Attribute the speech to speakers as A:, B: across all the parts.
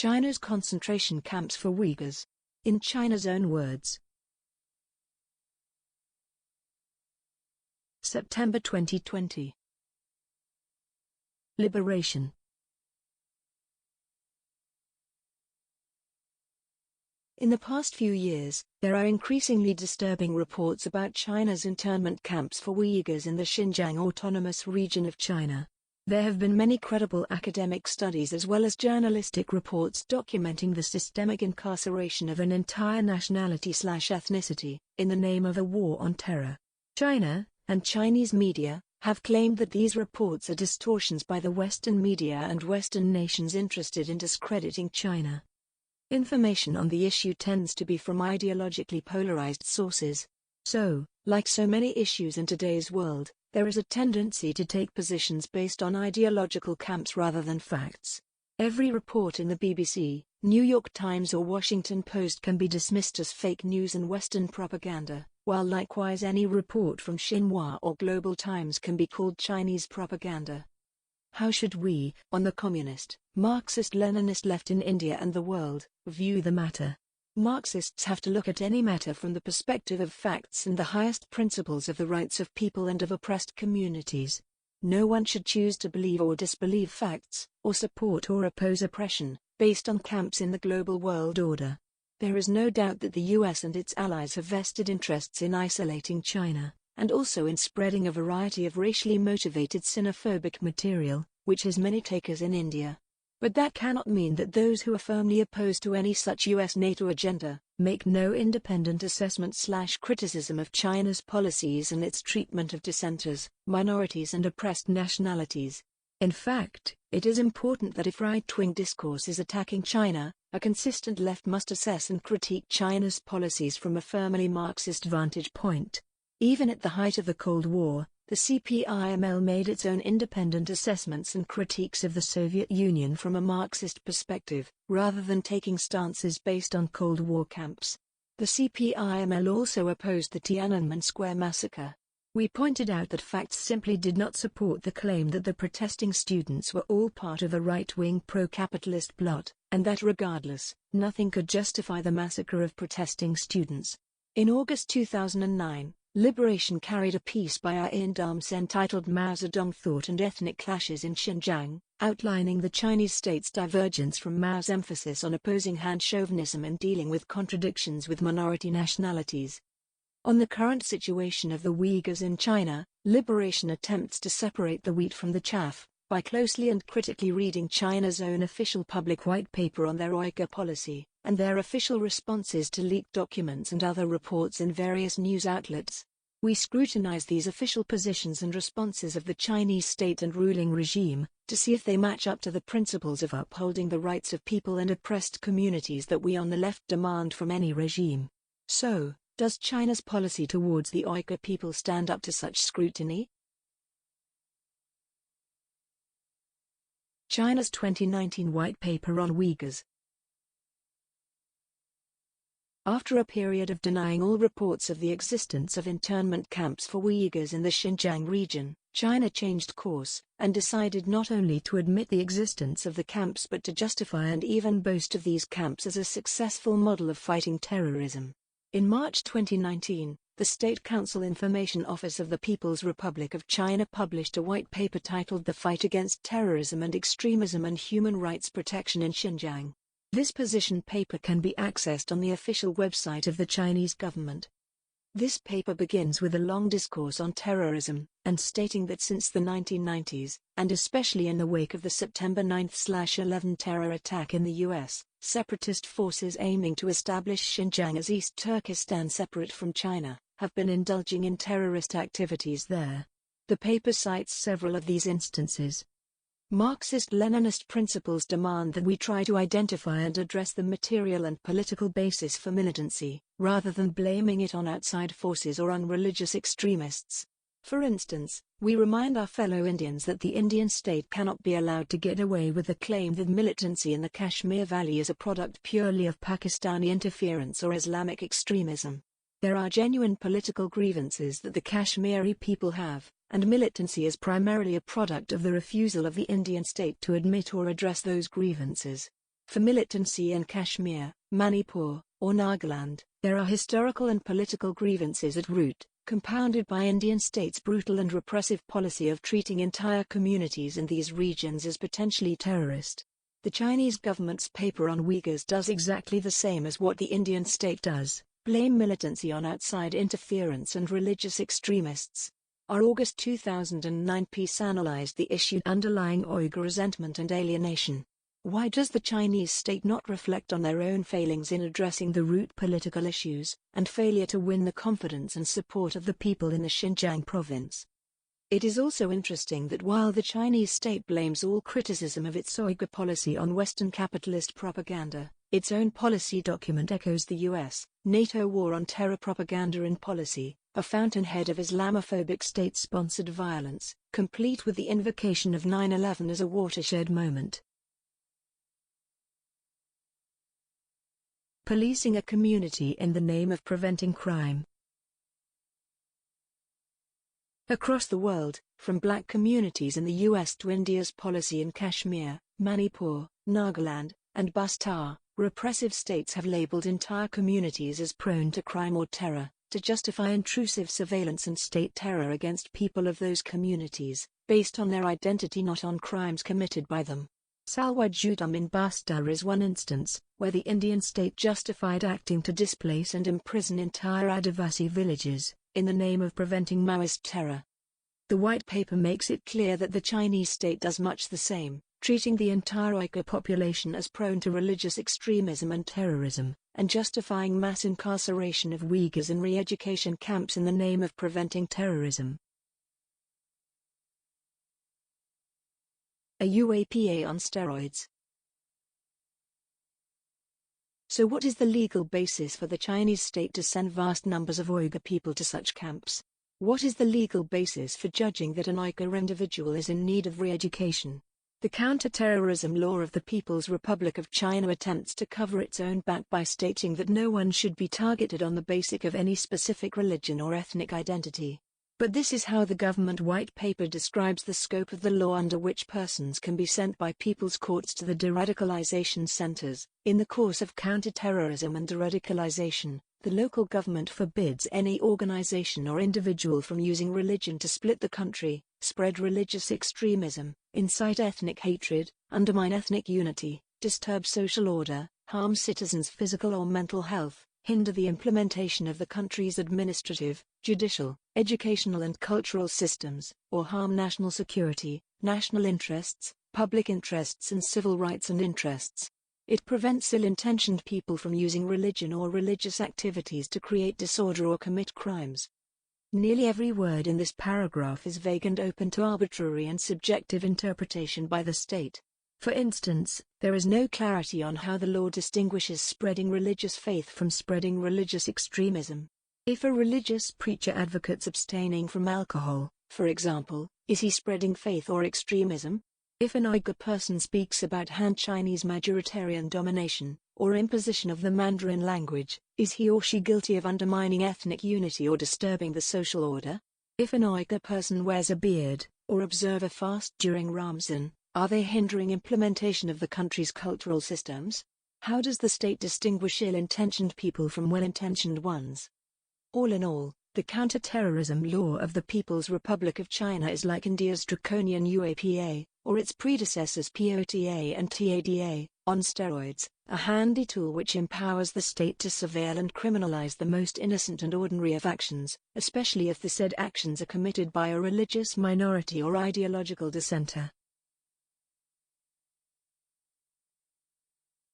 A: China's concentration camps for Uyghurs. In China's own words. September 2020. Liberation. In the past few years, there are increasingly disturbing reports about China's internment camps for Uyghurs in the Xinjiang Autonomous Region of China. There have been many credible academic studies as well as journalistic reports documenting the systemic incarceration of an entire nationality/ethnicity, in the name of a war on terror. China, and Chinese media, have claimed that these reports are distortions by the Western media and Western nations interested in discrediting China. Information on the issue tends to be from ideologically polarized sources. So, like so many issues in today's world, there is a tendency to take positions based on ideological camps rather than facts. Every report in the BBC, New York Times or Washington Post can be dismissed as fake news and Western propaganda, while likewise any report from Xinhua or Global Times can be called Chinese propaganda. How should we, on the communist, Marxist-Leninist left in India and the world, view the matter? Marxists have to look at any matter from the perspective of facts and the highest principles of the rights of people and of oppressed communities. No one should choose to believe or disbelieve facts, or support or oppose oppression, based on camps in the global world order. There is no doubt that the US and its allies have vested interests in isolating China, and also in spreading a variety of racially motivated xenophobic material, which has many takers in India. But that cannot mean that those who are firmly opposed to any such US-NATO agenda, make no independent assessment/criticism of China's policies and its treatment of dissenters, minorities and oppressed nationalities. In fact, it is important that if right-wing discourse is attacking China, a consistent left must assess and critique China's policies from a firmly Marxist vantage point. Even at the height of the Cold War, the CPI made its own independent assessments and critiques of the Soviet Union from a Marxist perspective, rather than taking stances based on Cold War camps. The CPI also opposed the Tiananmen Square massacre. We pointed out that facts simply did not support the claim that the protesting students were all part of a right-wing pro-capitalist plot, and that regardless, nothing could justify the massacre of protesting students. In August 2009, Liberation carried a piece by Ian Dams entitled Mao Zedong Thought and Ethnic Clashes in Xinjiang, outlining the Chinese state's divergence from Mao's emphasis on opposing Han chauvinism and dealing with contradictions with minority nationalities. On the current situation of the Uyghurs in China, Liberation attempts to separate the wheat from the chaff, by closely and critically reading China's own official public white paper on their Uyghur policy, and their official responses to leaked documents and other reports in various news outlets. We scrutinize these official positions and responses of the Chinese state and ruling regime, to see if they match up to the principles of upholding the rights of people and oppressed communities that we on the left demand from any regime. So, does China's policy towards the Uyghur people stand up to such scrutiny? China's 2019 White Paper on Uyghurs. After a period of denying all reports of the existence of internment camps for Uyghurs in the Xinjiang region, China changed course, and decided not only to admit the existence of the camps but to justify and even boast of these camps as a successful model of fighting terrorism. In March 2019, the State Council Information Office of the People's Republic of China published a white paper titled The Fight Against Terrorism and Extremism and Human Rights Protection in Xinjiang. This position paper can be accessed on the official website of the Chinese government. This paper begins with a long discourse on terrorism, and stating that since the 1990s, and especially in the wake of the September 9/11 terror attack in the US, separatist forces aiming to establish Xinjiang as East Turkestan separate from China, have been indulging in terrorist activities there. The paper cites several of these instances. Marxist-Leninist principles demand that we try to identify and address the material and political basis for militancy, rather than blaming it on outside forces or on religious extremists. For instance, we remind our fellow Indians that the Indian state cannot be allowed to get away with the claim that militancy in the Kashmir Valley is a product purely of Pakistani interference or Islamic extremism. There are genuine political grievances that the Kashmiri people have, and militancy is primarily a product of the refusal of the Indian state to admit or address those grievances. For militancy in Kashmir, Manipur, or Nagaland, there are historical and political grievances at root, compounded by Indian state's brutal and repressive policy of treating entire communities in these regions as potentially terrorist. The Chinese government's paper on Uyghurs does exactly the same as what the Indian state does, blame militancy on outside interference and religious extremists. Our August 2009 piece analyzed the issue underlying Uyghur resentment and alienation. Why does the Chinese state not reflect on their own failings in addressing the root political issues, and failure to win the confidence and support of the people in the Xinjiang province? It is also interesting that while the Chinese state blames all criticism of its Uyghur policy on Western capitalist propaganda, its own policy document echoes the US, NATO war on terror propaganda and policy, a fountainhead of Islamophobic state-sponsored violence, complete with the invocation of 9/11 as a watershed moment. Policing a community in the name of preventing crime. Across the world, from black communities in the US to India's policy in Kashmir, Manipur, Nagaland, and Bastar, repressive states have labeled entire communities as prone to crime or terror, to justify intrusive surveillance and state terror against people of those communities, based on their identity not on crimes committed by them. Salwa Judum in Bastar is one instance, where the Indian state justified acting to displace and imprison entire Adivasi villages, in the name of preventing Maoist terror. The white paper makes it clear that the Chinese state does much the same, treating the entire Uyghur population as prone to religious extremism and terrorism, and justifying mass incarceration of Uyghurs in re-education camps in the name of preventing terrorism. A UAPA on steroids. So what is the legal basis for the Chinese state to send vast numbers of Uyghur people to such camps? What is the legal basis for judging that an Uyghur individual is in need of re-education? The counter-terrorism law of the People's Republic of China attempts to cover its own back by stating that no one should be targeted on the basis of any specific religion or ethnic identity. But this is how the government white paper describes the scope of the law under which persons can be sent by people's courts to the de-radicalization centers. In the course of counter-terrorism and de-radicalization, the local government forbids any organization or individual from using religion to split the country, spread religious extremism, incite ethnic hatred, undermine ethnic unity, disturb social order, harm citizens' physical or mental health, hinder the implementation of the country's administrative, judicial, educational and cultural systems, or harm national security, national interests, public interests and civil rights and interests. It prevents ill-intentioned people from using religion or religious activities to create disorder or commit crimes. Nearly every word in this paragraph is vague and open to arbitrary and subjective interpretation by the state. For instance, there is no clarity on how the law distinguishes spreading religious faith from spreading religious extremism. If a religious preacher advocates abstaining from alcohol, for example, is he spreading faith or extremism? If an Uyghur person speaks about Han Chinese majoritarian domination, or imposition of the Mandarin language, is he or she guilty of undermining ethnic unity or disturbing the social order? If an Uyghur person wears a beard, or observe a fast during Ramzan, are they hindering implementation of the country's cultural systems? How does the state distinguish ill-intentioned people from well-intentioned ones? All in all, the counter-terrorism law of the People's Republic of China is like India's draconian UAPA, or its predecessors POTA and TADA, on steroids, a handy tool which empowers the state to surveil and criminalize the most innocent and ordinary of actions, especially if the said actions are committed by a religious minority or ideological dissenter.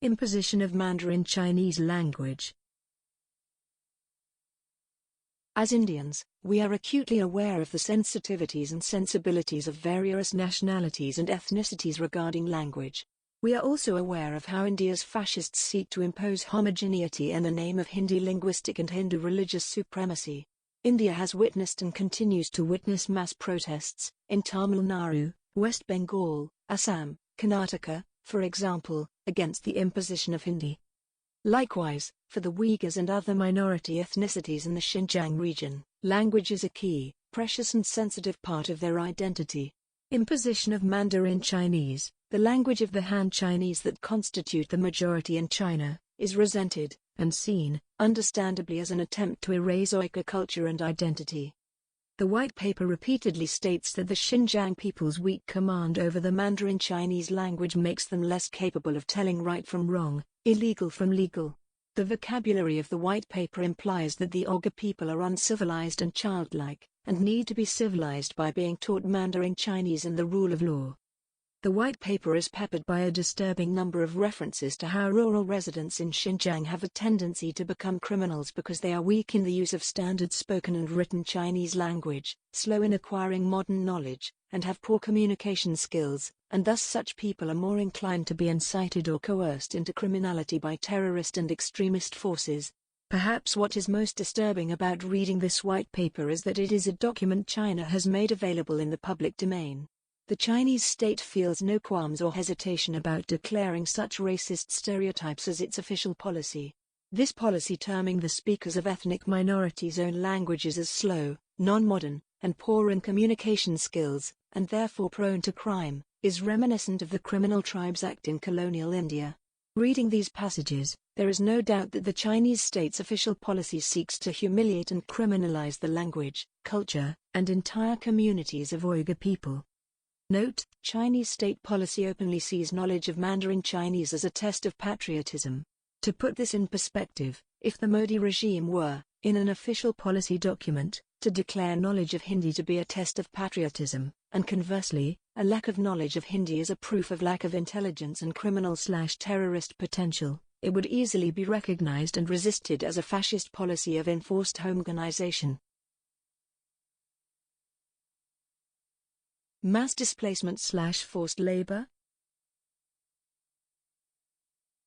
A: Imposition of Mandarin Chinese language. As Indians, we are acutely aware of the sensitivities and sensibilities of various nationalities and ethnicities regarding language. We are also aware of how India's fascists seek to impose homogeneity in the name of Hindi linguistic and Hindu religious supremacy. India has witnessed and continues to witness mass protests, in Tamil Nadu, West Bengal, Assam, Karnataka, for example, against the imposition of Hindi. Likewise, for the Uyghurs and other minority ethnicities in the Xinjiang region, language is a key, precious and sensitive part of their identity. Imposition of Mandarin Chinese, the language of the Han Chinese that constitute the majority in China, is resented and seen, understandably, as an attempt to erase Uyghur culture and identity. The White Paper repeatedly states that the Xinjiang people's weak command over the Mandarin Chinese language makes them less capable of telling right from wrong, illegal from legal. The vocabulary of the White Paper implies that the Uyghur people are uncivilized and childlike, and need to be civilized by being taught Mandarin Chinese and the rule of law. The White Paper is peppered by a disturbing number of references to how rural residents in Xinjiang have a tendency to become criminals because they are weak in the use of standard spoken and written Chinese language, slow in acquiring modern knowledge, and have poor communication skills, and thus such people are more inclined to be incited or coerced into criminality by terrorist and extremist forces. Perhaps what is most disturbing about reading this White Paper is that it is a document China has made available in the public domain. The Chinese state feels no qualms or hesitation about declaring such racist stereotypes as its official policy. This policy, terming the speakers of ethnic minorities' own languages as slow, non-modern, and poor in communication skills, and therefore prone to crime, is reminiscent of the Criminal Tribes Act in colonial India. Reading these passages, there is no doubt that the Chinese state's official policy seeks to humiliate and criminalize the language, culture, and entire communities of Uyghur people. Note: Chinese state policy openly sees knowledge of Mandarin Chinese as a test of patriotism. To put this in perspective, if the Modi regime were, in an official policy document, to declare knowledge of Hindi to be a test of patriotism, and conversely, a lack of knowledge of Hindi as a proof of lack of intelligence and criminal/terrorist potential, it would easily be recognized and resisted as a fascist policy of enforced homogenization. Mass displacement/forced labor.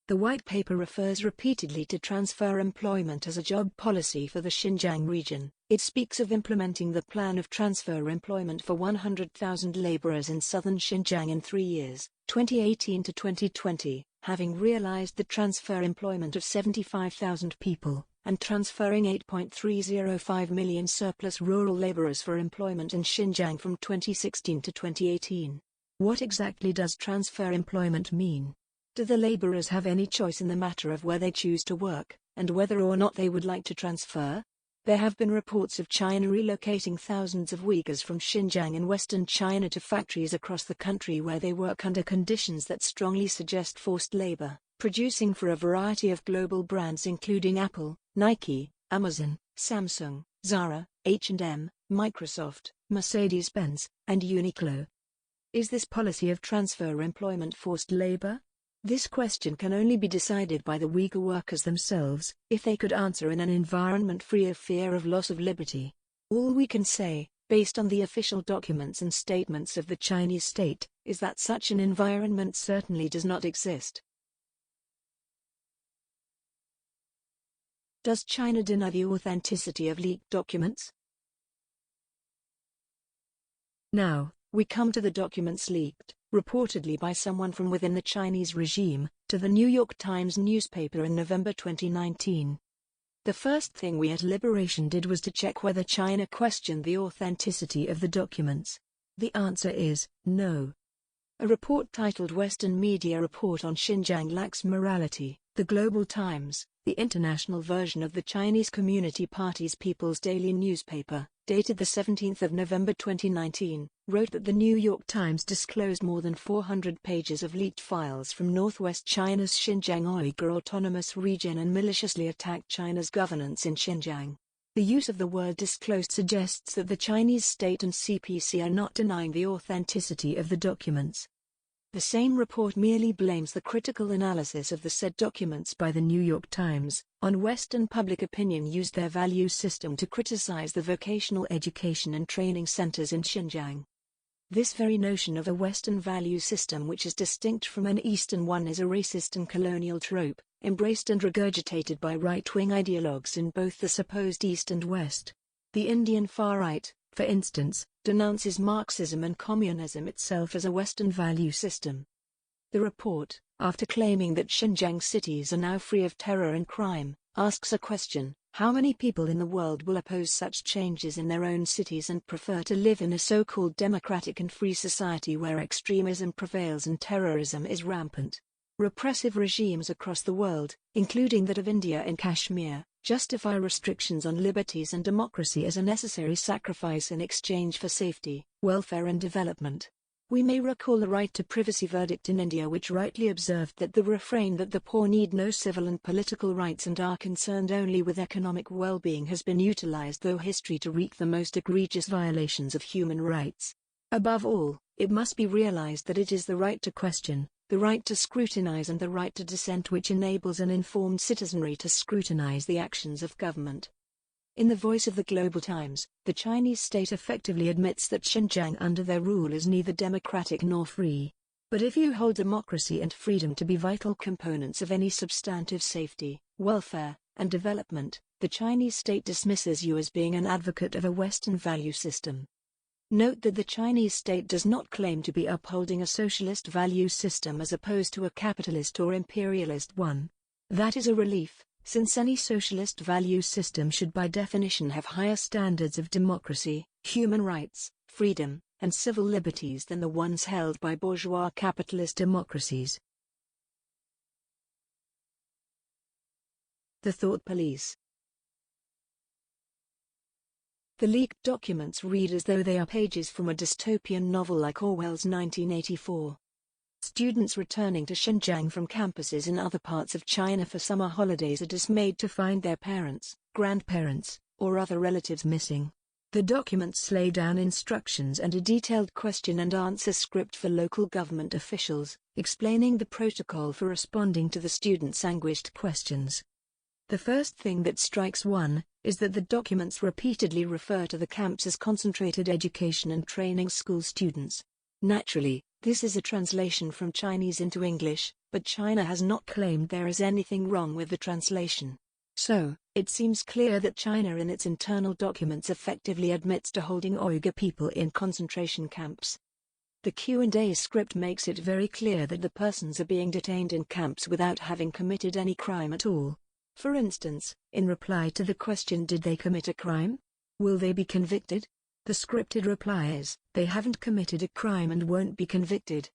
A: The White Paper refers repeatedly to transfer employment as a job policy for the Xinjiang region. It speaks of implementing the plan of transfer employment for 100,000 laborers in southern Xinjiang in 3 years, 2018 to 2020, having realized the transfer employment of 75,000 people, and transferring 8.305 million surplus rural laborers for employment in Xinjiang from 2016 to 2018. What exactly does transfer employment mean? Do the laborers have any choice in the matter of where they choose to work, and whether or not they would like to transfer? There have been reports of China relocating thousands of Uyghurs from Xinjiang in western China to factories across the country where they work under conditions that strongly suggest forced labor, producing for a variety of global brands including Apple, Nike, Amazon, Samsung, Zara, H&M, Microsoft, Mercedes-Benz, and Uniqlo. Is this policy of transfer employment forced labor? This question can only be decided by the Uyghur workers themselves, if they could answer in an environment free of fear of loss of liberty. All we can say, based on the official documents and statements of the Chinese state, is that such an environment certainly does not exist. Does China deny the authenticity of leaked documents? Now, we come to the documents leaked, reportedly by someone from within the Chinese regime, to the New York Times newspaper in November 2019. The first thing we at Liberation did was to check whether China questioned the authenticity of the documents. The answer is, no. A report titled Western Media Report on Xinjiang Lacks Morality, the Global Times, the international version of the Chinese Community Party's People's Daily newspaper, dated the 17th of November 2019, wrote that the New York Times disclosed more than 400 pages of leaked files from northwest China's Xinjiang Uyghur Autonomous Region and maliciously attacked China's governance in Xinjiang. The use of the word disclosed suggests that the Chinese state and CPC are not denying the authenticity of the documents. The same report merely blames the critical analysis of the said documents by the New York Times on Western public opinion used their value system to criticize the vocational education and training centers in Xinjiang. This very notion of a Western value system which is distinct from an Eastern one is a racist and colonial trope, embraced and regurgitated by right-wing ideologues in both the supposed East and West. The Indian far-right, for instance, denounces Marxism and communism itself as a Western value system. The report, after claiming that Xinjiang cities are now free of terror and crime, asks a question: How many people in the world will oppose such changes in their own cities and prefer to live in a so-called democratic and free society where extremism prevails and terrorism is rampant? Repressive regimes across the world, including that of India and Kashmir, justify restrictions on liberties and democracy as a necessary sacrifice in exchange for safety, welfare and development. We may recall the right to privacy verdict in India, which rightly observed that the refrain that the poor need no civil and political rights and are concerned only with economic well-being has been utilized through history to wreak the most egregious violations of human rights. Above all, it must be realized that it is the right to question, the right to scrutinize and the right to dissent which enables an informed citizenry to scrutinize the actions of government. In the voice of the Global Times, the Chinese state effectively admits that Xinjiang under their rule is neither democratic nor free. But if you hold democracy and freedom to be vital components of any substantive safety, welfare, and development, the Chinese state dismisses you as being an advocate of a Western value system. Note that the Chinese state does not claim to be upholding a socialist value system as opposed to a capitalist or imperialist one. That is a relief, since any socialist value system should by definition have higher standards of democracy, human rights, freedom, and civil liberties than the ones held by bourgeois capitalist democracies. The Thought Police. The leaked documents read as though they are pages from a dystopian novel like Orwell's 1984. Students returning to Xinjiang from campuses in other parts of China for summer holidays are dismayed to find their parents, grandparents, or other relatives missing. The documents lay down instructions and a detailed question-and-answer script for local government officials, explaining the protocol for responding to the students' anguished questions. The first thing that strikes one is that the documents repeatedly refer to the camps as concentrated education and training school students. Naturally, this is a translation from Chinese into English, but China has not claimed there is anything wrong with the translation. So, it seems clear that China in its internal documents effectively admits to holding Uyghur people in concentration camps. The Q&A script makes it very clear that the persons are being detained in camps without having committed any crime at all. For instance, in reply to the question, did they commit a crime? Will they be convicted? The scripted reply is, they haven't committed a crime and won't be convicted.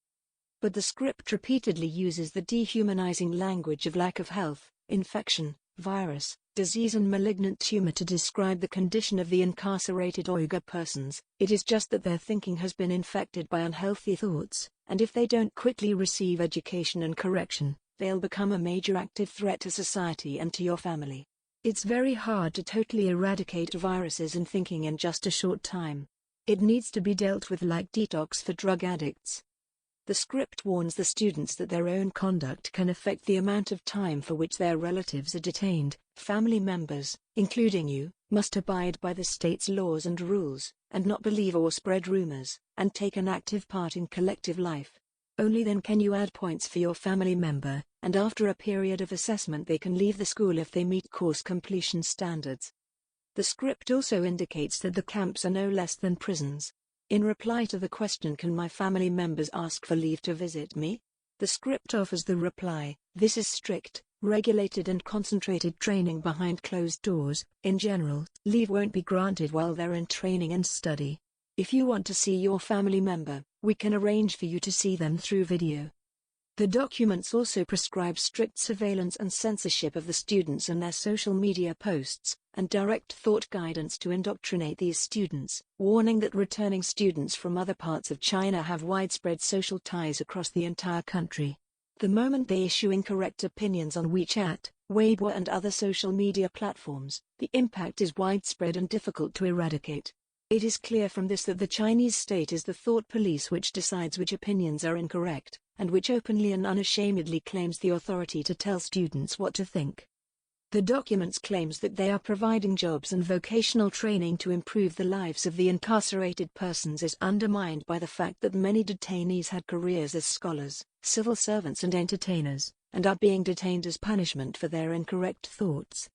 A: But the script repeatedly uses the dehumanizing language of lack of health, infection, virus, disease and malignant tumor to describe the condition of the incarcerated Uyghur persons. It is just that their thinking has been infected by unhealthy thoughts, and if they don't quickly receive education and correction, they'll become a major active threat to society and to your family. It's very hard to totally eradicate viruses and thinking in just a short time. It needs to be dealt with like detox for drug addicts. The script warns the students that their own conduct can affect the amount of time for which their relatives are detained. Family members, including you, must abide by the state's laws and rules, and not believe or spread rumors, and take an active part in collective life. Only then can you add points for your family member, and after a period of assessment they can leave the school if they meet course completion standards. The script also indicates that the camps are no less than prisons. In reply to the question, can my family members ask for leave to visit me? The script offers the reply, this is strict, regulated and concentrated training behind closed doors. In general, leave won't be granted while they're in training and study. If you want to see your family member, we can arrange for you to see them through video. The documents also prescribe strict surveillance and censorship of the students and their social media posts, and direct thought guidance to indoctrinate these students, warning that returning students from other parts of China have widespread social ties across the entire country. The moment they issue incorrect opinions on WeChat, Weibo and other social media platforms, the impact is widespread and difficult to eradicate. It is clear from this that the Chinese state is the thought police which decides which opinions are incorrect, and which openly and unashamedly claims the authority to tell students what to think. The documents claims that they are providing jobs and vocational training to improve the lives of the incarcerated persons is undermined by the fact that many detainees had careers as scholars, civil servants and entertainers, and are being detained as punishment for their incorrect thoughts.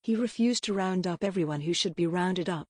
A: He refused to round up everyone who should be rounded up.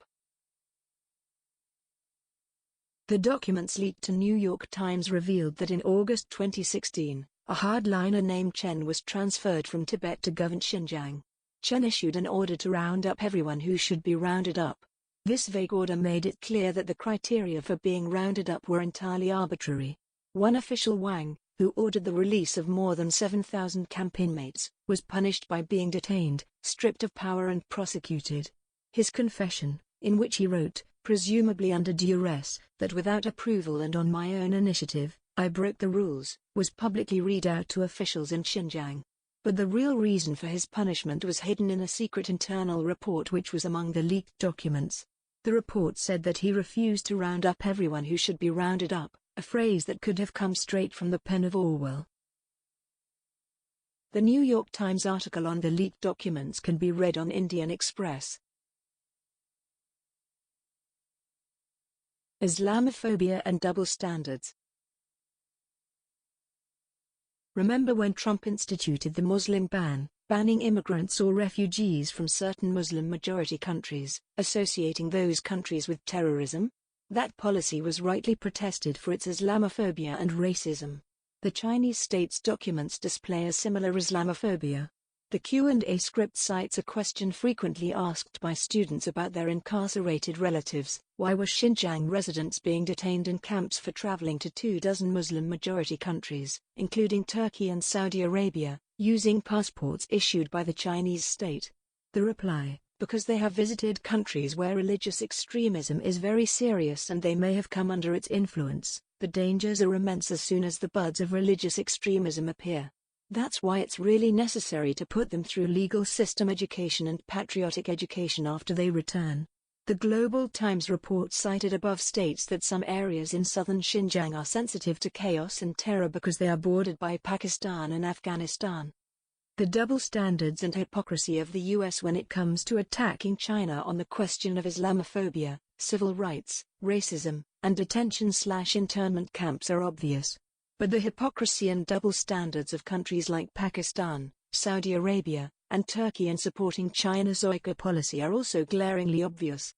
A: The documents leaked to New York Times revealed that in August 2016, A hardliner named Chen was transferred from Tibet to govern Xinjiang. Chen issued an order to round up everyone who should be rounded up. This vague order made it clear that the criteria for being rounded up were entirely arbitrary. One official, Wang, who ordered the release of more than 7,000 camp inmates, was punished by being detained, stripped of power and prosecuted. His confession, in which he wrote, presumably under duress, that without approval and on my own initiative, I broke the rules, was publicly read out to officials in Xinjiang. But the real reason for his punishment was hidden in a secret internal report which was among the leaked documents. The report said that he refused to round up everyone who should be rounded up, a phrase that could have come straight from the pen of Orwell. The New York Times article on the leaked documents can be read on Indian Express. Islamophobia and double standards. Remember when Trump instituted the Muslim ban, banning immigrants or refugees from certain Muslim-majority countries, associating those countries with terrorism? That policy was rightly protested for its Islamophobia and racism. The Chinese state's documents display a similar Islamophobia. The Q&A script cites a question frequently asked by students about their incarcerated relatives: why were Xinjiang residents being detained in camps for traveling to 24 Muslim-majority countries, including Turkey and Saudi Arabia, using passports issued by the Chinese state? The reply: because they have visited countries where religious extremism is very serious and they may have come under its influence. The dangers are immense as soon as the buds of religious extremism appear. That's why it's really necessary to put them through legal system education and patriotic education after they return. The Global Times report cited above states that some areas in southern Xinjiang are sensitive to chaos and terror because they are bordered by Pakistan and Afghanistan. The double standards and hypocrisy of the U.S. when it comes to attacking China on the question of Islamophobia, civil rights, racism, and detention/internment camps are obvious. But the hypocrisy and double standards of countries like Pakistan, Saudi Arabia, and Turkey in supporting China's Uyghur policy are also glaringly obvious.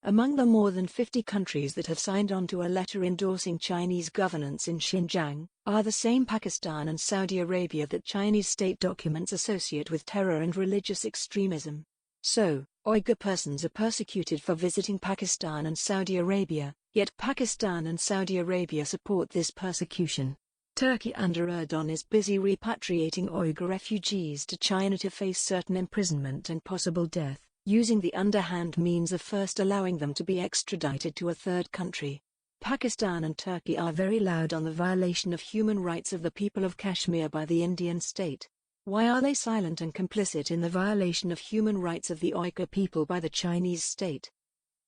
A: Among the more than 50 countries that have signed on to a letter endorsing Chinese governance in Xinjiang, are the same Pakistan and Saudi Arabia that Chinese state documents associate with terror and religious extremism. So, Uyghur persons are persecuted for visiting Pakistan and Saudi Arabia, yet Pakistan and Saudi Arabia support this persecution. Turkey under Erdogan is busy repatriating Uyghur refugees to China to face certain imprisonment and possible death, using the underhand means of first allowing them to be extradited to a third country. Pakistan and Turkey are very loud on the violation of human rights of the people of Kashmir by the Indian state. Why are they silent and complicit in the violation of human rights of the Uyghur people by the Chinese state?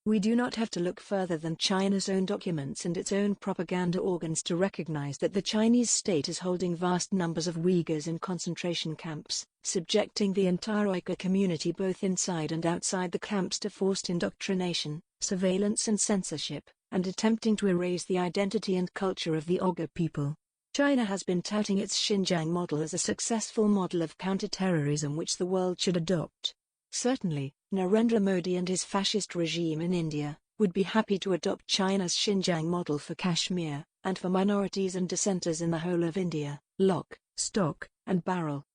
A: We do not have to look further than China's own documents and its own propaganda organs to recognize that the Chinese state is holding vast numbers of Uyghurs in concentration camps, subjecting the entire Uyghur community both inside and outside the camps to forced indoctrination, surveillance and censorship, and attempting to erase the identity and culture of the Uyghur people. China has been touting its Xinjiang model as a successful model of counter-terrorism which the world should adopt. Certainly, Narendra Modi and his fascist regime in India would be happy to adopt China's Xinjiang model for Kashmir, and for minorities and dissenters in the whole of India, lock, stock, and barrel.